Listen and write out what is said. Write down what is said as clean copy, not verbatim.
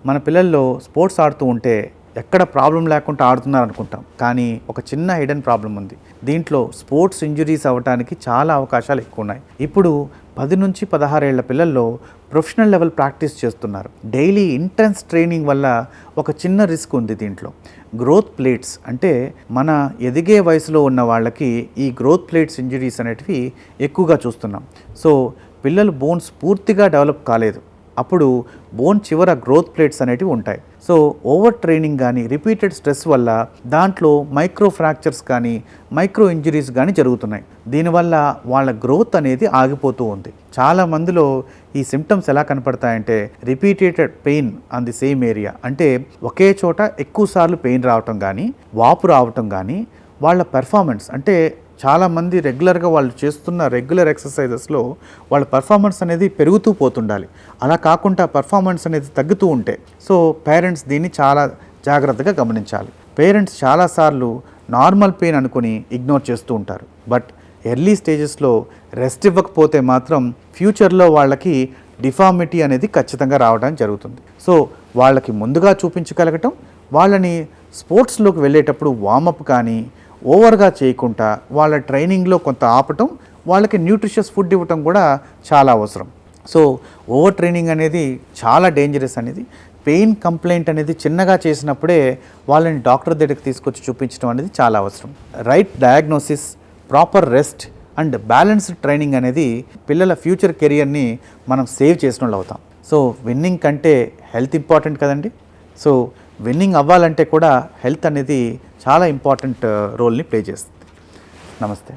మన పిల్లల్లో స్పోర్ట్స్ ఆడుతూ ఉంటే ఎక్కడ ప్రాబ్లం లేకుండా ఆడుతున్నారు అనుకుంటాం, కానీ ఒక చిన్న హిడెన్ ప్రాబ్లం ఉంది. దీంట్లో స్పోర్ట్స్ ఇంజురీస్ అవ్వడానికి చాలా అవకాశాలు ఎక్కువ ఉన్నాయి. ఇప్పుడు 10 నుంచి 16 ఏళ్ల పిల్లల్లో ప్రొఫెషనల్ లెవెల్ ప్రాక్టీస్ చేస్తున్నారు. డైలీ ఇంటెన్స్ ట్రైనింగ్ వల్ల ఒక చిన్న రిస్క్ ఉంది దీంట్లో. గ్రోత్ ప్లేట్స్ అంటే మన ఎదిగే వయసులో ఉన్న వాళ్ళకి ఈ గ్రోత్ ప్లేట్స్ ఇంజురీస్ అనేటివి ఎక్కువగా చూస్తున్నాం. సో పిల్లలు బోన్స్ పూర్తిగా డెవలప్ కాలేదు, అప్పుడు బోన్ చివర గ్రోత్ ప్లేట్స్ అనేటివి ఉంటాయి. సో ఓవర్ ట్రైనింగ్ కానీ రిపీటెడ్ స్ట్రెస్ వల్ల దాంట్లో మైక్రో ఫ్రాక్చర్స్ కానీ మైక్రో ఇంజరీస్ కానీ జరుగుతున్నాయి. దీనివల్ల వాళ్ళ గ్రోత్ అనేది ఆగిపోతూ ఉంది. చాలా మందిలో ఈ సిమ్టమ్స్ ఎలా కనపడతాయంటే repeated pain on the same area, అంటే ఒకే చోట ఎక్కువసార్లు పెయిన్ రావటం కానీ వాపు రావటం కానీ, వాళ్ళ పెర్ఫార్మెన్స్ అంటే చాలామంది రెగ్యులర్గా వాళ్ళు చేస్తున్న రెగ్యులర్ ఎక్సర్సైజెస్లో వాళ్ళ పర్ఫార్మెన్స్ అనేది పెరుగుతూ పోతుండాలి. అలా కాకుండా పర్ఫార్మెన్స్ అనేది తగ్గుతూ ఉంటే సో పేరెంట్స్ దీన్ని చాలా జాగ్రత్తగా గమనించాలి. పేరెంట్స్ చాలాసార్లు నార్మల్ పెయిన్ అనుకుని ఇగ్నోర్ చేస్తూ ఉంటారు. బట్ ఎర్లీ స్టేజెస్లో రెస్ట్ ఇవ్వకపోతే మాత్రం ఫ్యూచర్లో వాళ్ళకి డిఫార్మిటీ అనేది ఖచ్చితంగా రావడం జరుగుతుంది. సో వాళ్ళకి ముందుగా చూపించగలగటం, వాళ్ళని స్పోర్ట్స్లోకి వెళ్ళేటప్పుడు వార్మప్ కానీ ఓవర్గా చేయకుండా వాళ్ళ ట్రైనింగ్లో కొంత ఆపటం, వాళ్ళకి న్యూట్రిషియస్ ఫుడ్ ఇవ్వటం కూడా చాలా అవసరం. సో ఓవర్ ట్రైనింగ్ అనేది చాలా డేంజరస్ అనేది. పెయిన్ కంప్లైంట్ అనేది చిన్నగా చేసినప్పుడే వాళ్ళని డాక్టర్ దగ్గరికి తీసుకొచ్చి చూపించడం అనేది చాలా అవసరం. Right diagnosis, proper rest and balanced training అనేది పిల్లల ఫ్యూచర్ కెరియర్ని మనం సేవ్ చేసిన వాళ్ళు అవుతాం. సో విన్నింగ్ కంటే హెల్త్ ఇంపార్టెంట్ కదండి. సో విన్నింగ్ అవ్వాలంటే కూడా హెల్త్ అనేది చాలా ఇంపార్టెంట్ రోల్ని ప్లే చేస్తుంది. నమస్తే.